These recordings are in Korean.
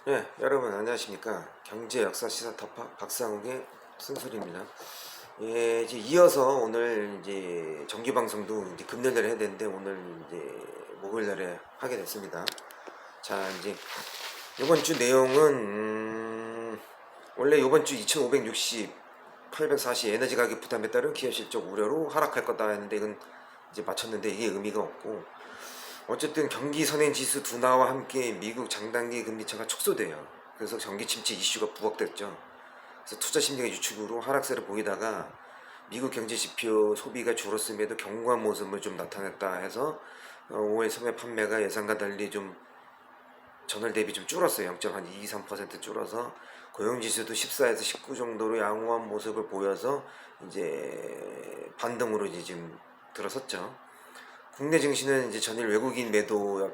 네, 여러분 안녕하십니까. 경제 역사 시사 타파 박상욱의 쓴소리입니다. 예, 이제 이어서 오늘 이제 정기 방송도 이제 금요일에 해야 되는데 오늘 이제 목요일날에 하게 됐습니다. 자, 이제 이번 주 내용은 원래 이번 주 2,560, 840 에너지 가격 부담에 따른 기업 실적 우려로 하락할 거다 했는데 이건 이제 맞췄는데 이게 의미가 없고, 어쨌든 경기 선행 지수 둔화와 함께 미국 장단기 금리차가 촉소돼요. 그래서 경기 침체 이슈가 부각됐죠. 그래서 투자 심리가 유축으로 하락세를 보이다가 미국 경제 지표 소비가 줄었음에도 견고한 모습을 좀 나타냈다 해서 5월 소매 판매가 예상과 달리 좀 전월 대비 좀 줄었어요. 0.23% 줄어서 고용지수도 14에서 19 정도로 양호한 모습을 보여서 이제 반등으로 이제 지금 들어섰죠. 국내 증시는 이제 전일 외국인 매도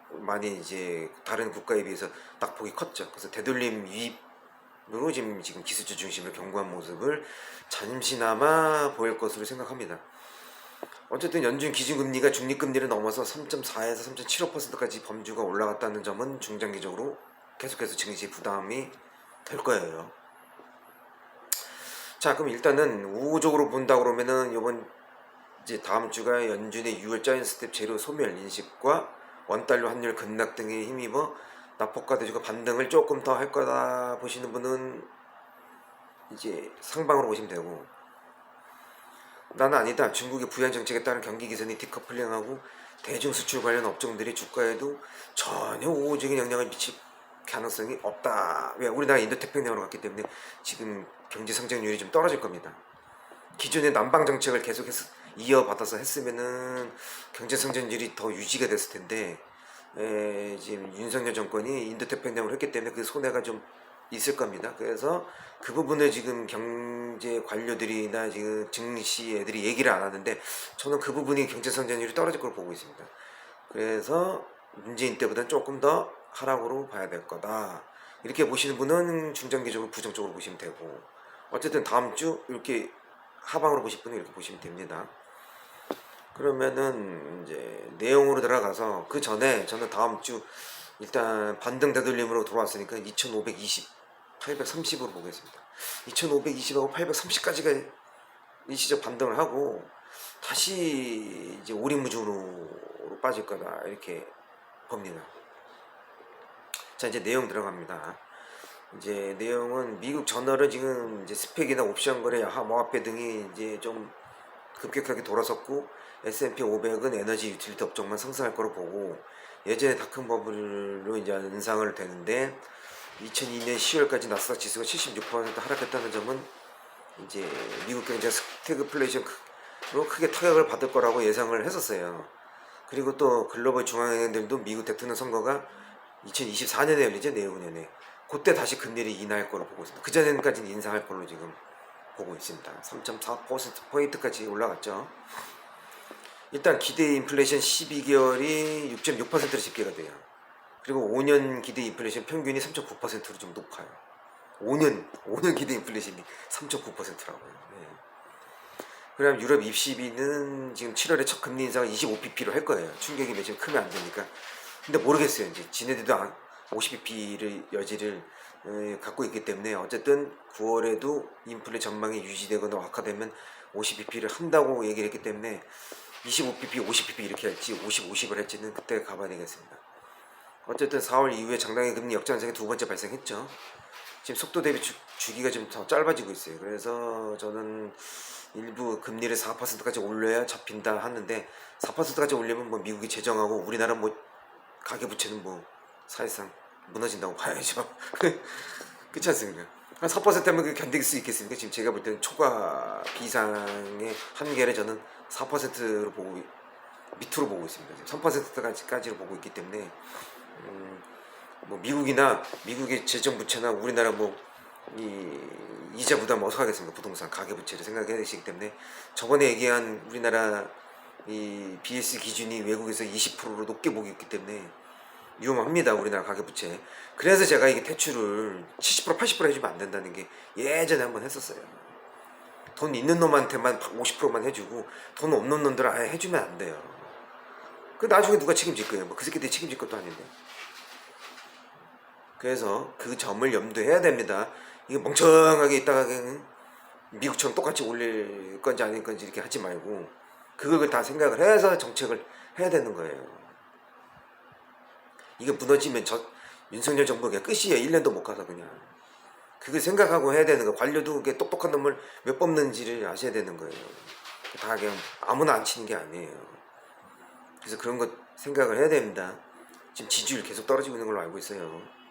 많이 이제 다른 국가에 비해서 낙폭이 컸죠. 그래서 되돌림 유입으로 지금 기술주 중심으로 견고한 모습을 잠시나마 보일 것으로 생각합니다. 어쨌든 연준 기준금리가 중립금리를 넘어서 3.4에서 3.75%까지 범주가 올라갔다는 점은 중장기적으로 계속해서 증시 부담이 될 거예요. 자, 그럼 일단은 우호적으로 본다 그러면은 이번 이제 다음 주가 연준의 6월 짜인 스텝 재료 소멸 인식과 원달러 환율 급락 등에 힘입어 낙폭과 대주가 반등을 조금 더 할 거다 보시는 분은 이제 상방으로 보시면 되고, 나는 아니다, 중국의 부양 정책에 따른 경기 개선이 디커플링하고 대중 수출 관련 업종들이 주가에도 전혀 우호적인 영향을 미칠 가능성이 없다. 왜? 우리나라 인도태평양으로 갔기 때문에 지금 경제 성장률이 좀 떨어질 겁니다. 기존의 난방 정책을 계속해서 이어받아서 했으면은 경제 성장률이 더 유지가 됐을 텐데, 지금 윤석열 정권이 인도태평양을 했기 때문에 그 손해가 좀 있을 겁니다. 그래서 그 부분을 지금 경제 관료들이나 지금 증시 애들이 얘기를 안 하는데, 저는 그 부분이 경제 성장률이 떨어질 걸 보고 있습니다. 그래서 문재인 때보다는 조금 더 하락으로 봐야 될 거다, 이렇게 보시는 분은 중장기적으로 부정적으로 보시면 되고, 어쨌든 다음 주 이렇게 하방으로 보실 분은 이렇게 보시면 됩니다. 그러면은 이제 내용으로 들어가서, 그 전에 저는 다음 주 일단 반등 되돌림으로 돌아왔으니까 2520, 830으로 보겠습니다. 2520하고 830까지가 일시적 반등을 하고 다시 이제 오리무중으로 빠질 거다, 이렇게 봅니다. 자, 이제 내용 들어갑니다. 이제 내용은 미국 전월은 지금 이제 스펙이나 옵션 거래, 모아배 등이 이제 좀 급격하게 돌아섰고, S&P 500은 에너지 유틸리티 업종만 상승할 거로 보고, 예전에 다큰 버블로 이제 인상을 되는데 2002년 10월까지 나스닥 지수가 76% 하락했다는 점은 이제 미국 경제가 스태그플레이션으로 크게 타격을 받을 거라고 예상을 했었어요. 그리고 또 글로벌 중앙은행들도 미국 대통령 선거가 2024년에 열리죠, 내후년에. 그때 다시 금리를 인하할 거로 보고 있습니다. 그전에까지는 인상할 걸로 지금 보고 있습니다. 3.4%포인트까지 올라갔죠. 일단 기대 인플레이션 12개월이 6.6%로 집계가 돼요. 그리고 5년 기대 인플레이션 평균이 3.9%로 좀 높아요. 5년 기대 인플레이션이 3.9%라고요. 네. 그다음 유럽 입시비는 지금 7월에 첫 금리 인상을 25bp로 할 거예요. 충격이 매우 크면 안 되니까. 근데 모르겠어요. 이제 지네들도 50bp를 여지를 갖고 있기 때문에, 어쨌든 9월에도 인플레 전망이 유지되거나 악화되면 50bp를 한다고 얘기를 했기 때문에 25bp, 50bp 이렇게 할지 50, 50을 할지는 그때 가봐야 되겠습니다. 어쨌든 4월 이후에 장당의 금리 역전세가 두 번째 발생했죠. 지금 속도 대비 주기가 좀 더 짧아지고 있어요. 그래서 저는 일부 금리를 4%까지 올려야 잡힌다 하는데, 4%까지 올리면 뭐 미국이 재정하고 우리나라 뭐 가계부채는 뭐 사실상 무너진다고 봐야죠. 그렇지 않습니까? 한 4%면 그 견딜 수 있겠습니까? 지금 제가 볼 때는 초과 비상의 한계를 저는 4%로 보고, 밑으로 보고 있습니다. 지금 3%까지로 보고 있기 때문에 뭐 미국의 재정 부채나 우리나라 뭐 이자 부담 어떻게 하겠습니까? 부동산 가계 부채를 생각해야 되시기 때문에, 저번에 얘기한 우리나라 이 BS 기준이 외국에서 20%로 높게 보기 있기 때문에 위험합니다, 우리나라 가계 부채. 그래서 제가 이게 대출을 70% 80% 해주면 안 된다는 게 예전에 한번 했었어요. 돈 있는 놈한테만 50%만 해주고 돈 없는 놈들은 아예 해주면 안 돼요. 그 나중에 누가 책임질 거예요? 뭐 그 새끼들이 책임질 것도 아닌데. 그래서 그 점을 염두해야 됩니다. 이게 멍청하게 있다가 그냥 미국처럼 똑같이 올릴 건지 아닐 건지 이렇게 하지 말고 그걸 다 생각을 해서 정책을 해야 되는 거예요. 이게 무너지면 윤석열 정부가 끝이에요. 1년도 못 가서 그냥. 그걸 생각하고 해야 되는 거. 관료도 그게 똑똑한 놈을 왜 뽑는지를 아셔야 되는 거예요. 다 그냥 아무나 안 치는 게 아니에요. 그래서 그런 거 생각을 해야 됩니다. 지금 지지율 계속 떨어지고 있는 걸로 알고 있어요.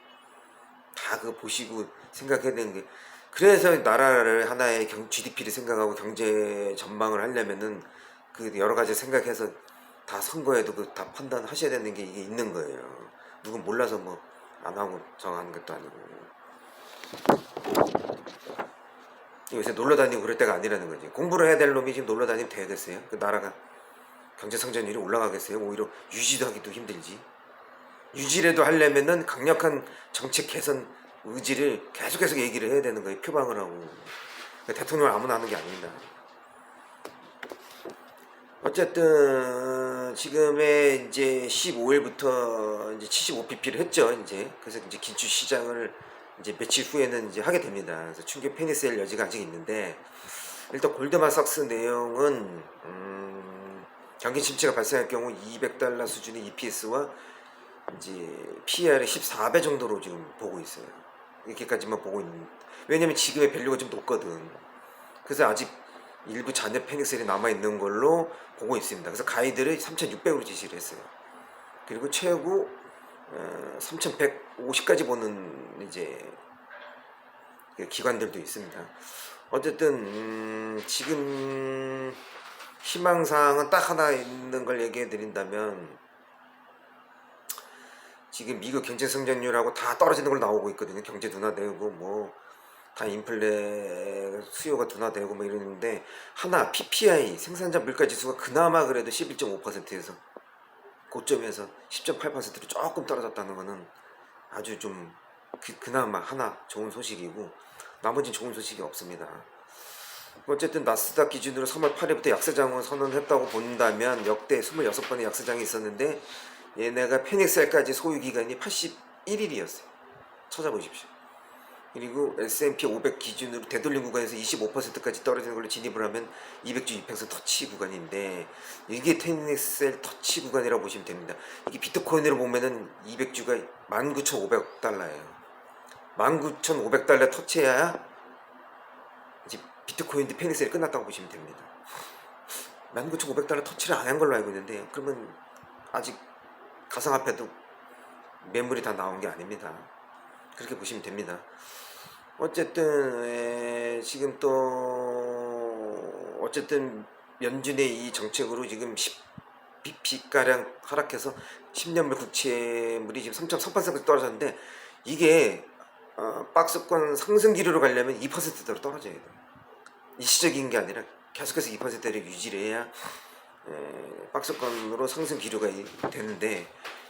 다 그거 보시고 생각해야 되는 게, 그래서 나라를 하나의 GDP를 생각하고 경제 전망을 하려면은 그 여러 가지 생각해서 다 선거에도 그 다 판단하셔야 되는 게 이게 있는 거예요. 누군 몰라서 뭐 안 하고 정하는 것도 아니고. 요새 놀러 다니고 그럴 때가 아니라는 거지. 공부를 해야 될 놈이 지금 놀러 다니면 되겠어요? 그 나라가 경제 성장률이 올라가겠어요? 오히려 유지도 하기도 힘들지. 유지라도 하려면은 강력한 정책 개선 의지를 계속해서 얘기를 해야 되는 거예요. 표방을 하고. 대통령을 아무나 하는 게 아닙니다. 어쨌든 지금의 이제 15일부터 이제 75pp를 했죠. 이제 그래서 이제 긴축 시장을 이제 며칠 후에는 이제 하게 됩니다. 그래서 충격 페니셀 여지가 아직 있는데, 일단 골드만삭스 내용은 경기 침체가 발생할 경우 200달러 수준의 EPS와 이제 PER의 14배 정도로 지금 보고 있어요. 이렇게까지만 보고 있는. 왜냐면 지금의 밸류가 좀 높거든. 그래서 아직 일부 잔여 페닉셀이 남아있는 걸로 보고 있습니다. 그래서 가이드를 3,600으로 지시를 했어요. 그리고 최고 3,150까지 보는 이제 기관들도 있습니다. 어쨌든 지금 희망사항은 딱 하나 있는 걸 얘기해 드린다면, 지금 미국 경제 성장률하고 다 떨어지는 걸 나오고 있거든요. 경제 둔화되고 뭐 다 인플레 수요가 둔화되고 뭐 이러는데, 하나 PPI 생산자 물가 지수가 그나마 그래도 11.5%에서 고점에서 10.8%로 조금 떨어졌다는 거는 아주 좀 그나마 하나 좋은 소식이고, 나머지는 좋은 소식이 없습니다. 어쨌든 나스닥 기준으로 3월 8일부터 약세장을 선언했다고 본다면 역대 26번의 약세장이 있었는데 얘네가 페닉셀까지 소유 기간이 81일이었어요. 찾아보십시오. 그리고 S&P 500 기준으로 되돌림 구간에서 25%까지 떨어지는 걸로 진입을 하면 200주 이평선 터치 구간인데, 이게 페닉셀 터치 구간이라고 보시면 됩니다. 이게 비트코인으로 보면은 200주가 19,500달러예요. 19,500달러 터치해야 이제 비트코인도 페닉셀이 끝났다고 보시면 됩니다. 19,500달러 터치를 안 한 걸로 알고 있는데, 그러면 아직 가상화폐도 매물이 다 나온 게 아닙니다. 그렇게 보시면 됩니다. 어쨌든 지금 또 어쨌든 연준의 이 정책으로 지금 10bp가량 하락해서 10년물 국채물이 지금 3.3%까지 떨어졌는데, 이게 박스권 상승 기류로 가려면 2%대로 떨어져야 돼요. 일시적인 게 아니라 계속해서 2%를 유지를 해야 박스권으로 상승 기류가 되는데,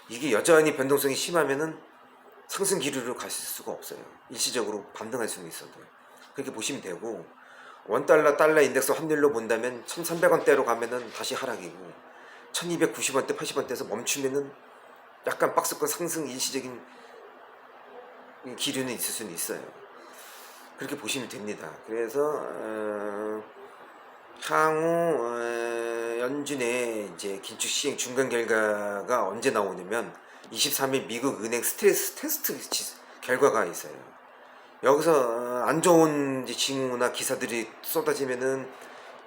이게 여전히 변동성이 심하면은 상승 기류로 갈 수가 없어요. 일시적으로 반등할 수는 있어도. 그렇게 보시면 되고, 원달러 달러 인덱스 환율로 본다면 1,300원대로 가면은 다시 하락이고, 1,290원대 80원대에서 멈추면은 약간 박스권 상승 일시적인 기류는 있을 수는 있어요. 그렇게 보시면 됩니다. 그래서 향후 연준의 이제 긴축 시행 중간 결과가 언제 나오냐면 23일 미국 은행 스트레스 테스트 결과가 있어요. 여기서 안 좋은 징후나 기사들이 쏟아지면은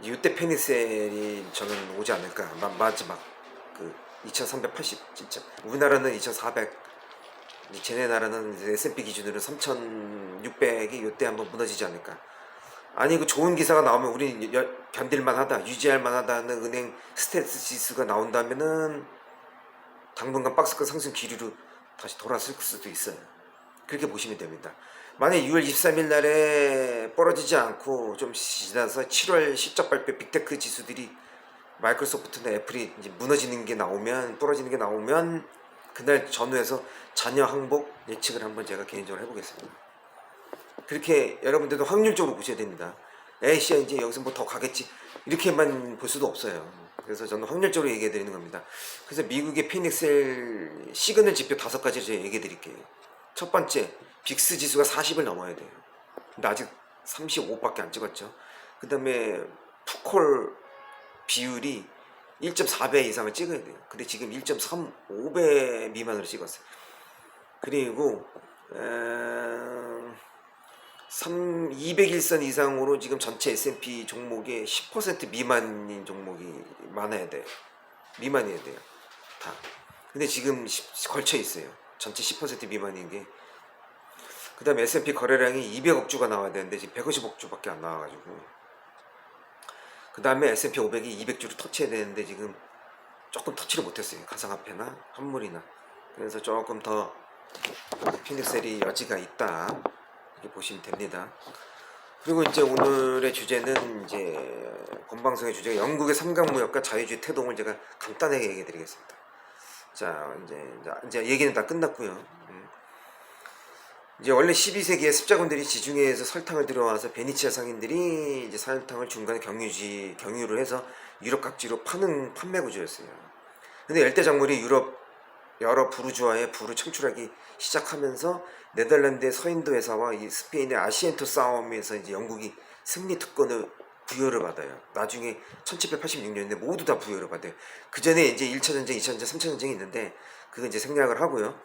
이때 페니셀이 저는 오지 않을까. 마지막 그 2380, 진짜 우리나라는 2400, 쟤네 나라는 S&P 기준으로 3600이 이때 한번 무너지지 않을까. 아니 그 좋은 기사가 나오면 우리 견딜만 하다, 유지할 만하다는 은행 스트레스 지수가 나온다면은 당분간 박스권 상승 기류로 다시 돌아설 수도 있어요. 그렇게 보시면 됩니다. 만약 6월 23일 날에 벌어지지 않고 좀 지나서 7월 실적 발표 빅테크 지수들이 마이크로소프트나 애플이 이제 무너지는 게 나오면, 부러지는 게 나오면 그날 전후에서 잔여 항복 예측을 한번 제가 개인적으로 해보겠습니다. 그렇게 여러분들도 확률적으로 보셔야 됩니다. 에이씨야 이제 여기서 뭐 더 가겠지 이렇게만 볼 수도 없어요. 그래서 저는 확률적으로 얘기해 드리는 겁니다. 그래서 미국의 피닉셀 시그널 지표 5가지를 제가 얘기해 드릴게요. 첫 번째, 빅스 지수가 40을 넘어야 돼요. 근데 아직 35밖에 안 찍었죠. 그 다음에 푸콜 비율이 1.4배 이상을 찍어야 돼요. 근데 지금 1.35배 미만으로 찍었어요. 그리고 200일선 이상으로 지금 전체 S&P 종목의 10% 미만인 종목이 많아야 돼요. 미만이어야 돼요. 다. 근데 지금 걸쳐 있어요. 전체 10% 미만인 게. 그 다음에 S&P 거래량이 200억 주가 나와야 되는데 지금 150억 주밖에 안 나와가지고. 그 다음에 S&P 500이 200주를 터치해야 되는데 지금 조금 터치를 못했어요. 가상화폐나 환물이나. 그래서 조금 더 피닉셀이 여지가 있다. 이렇게 보시면 됩니다. 그리고 이제 오늘의 주제는 이제 본방송의 주제가 영국의 삼각무역과 자유주의 태동을 제가 간단하게 얘기해 드리겠습니다. 자, 이제 얘기는 다 끝났고요. 이제 원래 12세기에 습자군들이 지중해에서 설탕을 들여와서 베니치아 상인들이 이제 설탕을 중간에 경유를 해서 유럽 각지로 파는 판매 구조였어요. 근데 열대작물이 유럽 여러 부르주아의 부를 창출하기 시작하면서 네덜란드의 서인도 회사와 이 스페인의 아시엔토 싸움에서 이제 영국이 승리 특권을 부여를 받아요. 나중에 1786년에 모두 다 부여를 받아요. 그 전에 이제 1차 전쟁, 2차 전쟁, 3차 전쟁이 있는데 그거 이제 생략을 하고요.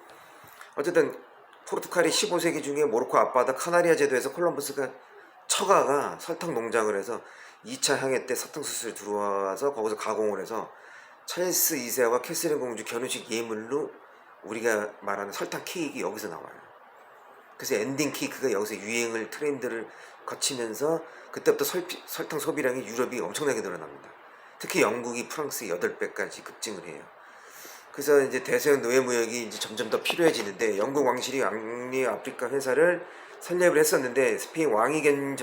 어쨌든 포르투갈이 15세기 중에 모로코 앞바다 카나리아 제도에서 콜럼버스가 처가가 설탕 농장을 해서 2차 항해 때 사탕수수를 들어와서 거기서 가공을 해서 찰스 2세와 캐서린 공주 결혼식 예물로 우리가 말하는 설탕 케이크 여기서 나와요. 그래서 엔딩 케이크가 여기서 유행을 트렌드를 거치면서 그때부터 설탕 소비량이 유럽이 엄청나게 늘어납니다. 특히 영국이 프랑스의 8배까지 급증을 해요. 그래서 이제 대서양 노예 무역이 이제 점점 더 필요해지는데 영국 왕실이 왕리 아프리카 회사를 설립을 했었는데 스페인 왕위계선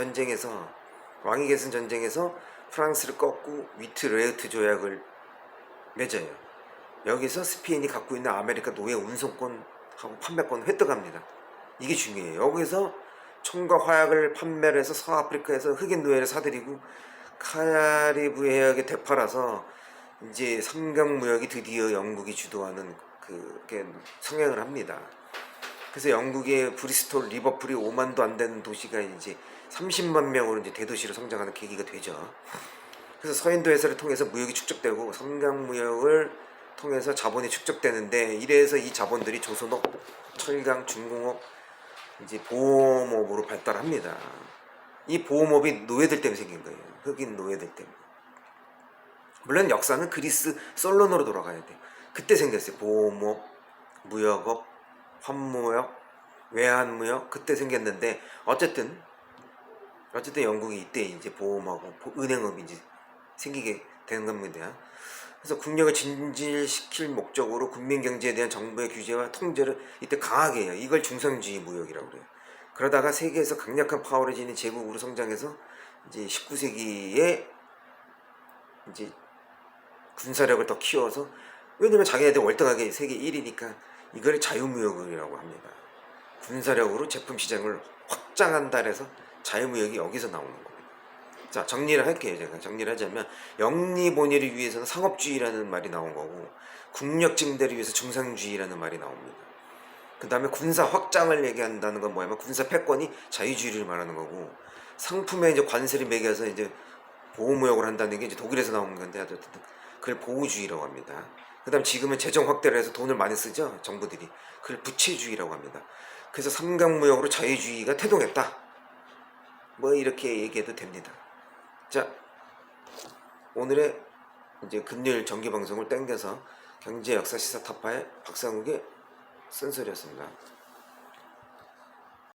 전쟁에서 프랑스를 꺾고 위트레흐트 조약을 맺어요. 여기서 스페인이 갖고 있는 아메리카 노예 운송권하고 판매권을 획득합니다. 이게 중요해요. 여기서 총과 화약을 판매를 해서 서아프리카에서 흑인 노예를 사들이고 카리브 해역에 되팔아서 이제 삼각무역이 드디어 영국이 주도하는 그게 성행을 합니다. 그래서 영국의 브리스톨, 리버풀이 5만도 안 되는 도시가 이제 30만 명으로 이제 대도시로 성장하는 계기가 되죠. 그래서 서인도 회사를 통해서 무역이 축적되고 삼각무역을 통해서 자본이 축적되는데 이래서 이 자본들이 조선업, 철강, 중공업, 이제 보험업으로 발달합니다. 이 보험업이 노예들 때문에 생긴 거예요. 흑인 노예들 때문에. 물론 역사는 그리스 솔론으로 돌아가야 돼요. 그때 생겼어요. 보험업, 무역업, 환무역, 외환무역 그때 생겼는데 어쨌든 영국이 이때 이제 보험하고 은행업이 이제 생기게 되는 겁니다. 그래서 국력을 진질시킬 목적으로 국민경제에 대한 정부의 규제와 통제를 이때 강하게 해요. 이걸 중상주의 무역이라고 그래요. 그러다가 세계에서 강력한 파워를 지닌 제국으로 성장해서 이제 19세기에 이제 군사력을 더 키워서 왜냐면 자기네들 월등하게 세계 1위니까 이걸 자유무역이라고 합니다. 군사력으로 제품 시장을 확장한다 해서 자유무역이 여기서 나오는 겁니다. 자, 정리를 할게요. 제가 정리를 하자면 영리본의를 위해서는 상업주의라는 말이 나온 거고 국력 증대를 위해서 중상주의라는 말이 나옵니다. 그 다음에 군사 확장을 얘기한다는 건 뭐냐면 군사 패권이 자유주의를 말하는 거고 상품에 이제 관세를 매겨서 이제 보호무역을 한다는 게 이제 독일에서 나온 건데 어쨌든 그걸 보호주의라고 합니다. 그 다음 지금은 재정 확대를 해서 돈을 많이 쓰죠. 정부들이. 그걸 부채주의라고 합니다. 그래서 삼각무역으로 자유주의가 태동했다. 뭐 이렇게 얘기해도 됩니다. 자, 오늘의 이제 금요일 정기방송을 땡겨서 경제 역사 시사 타파의 박상욱의 쓴소리였습니다.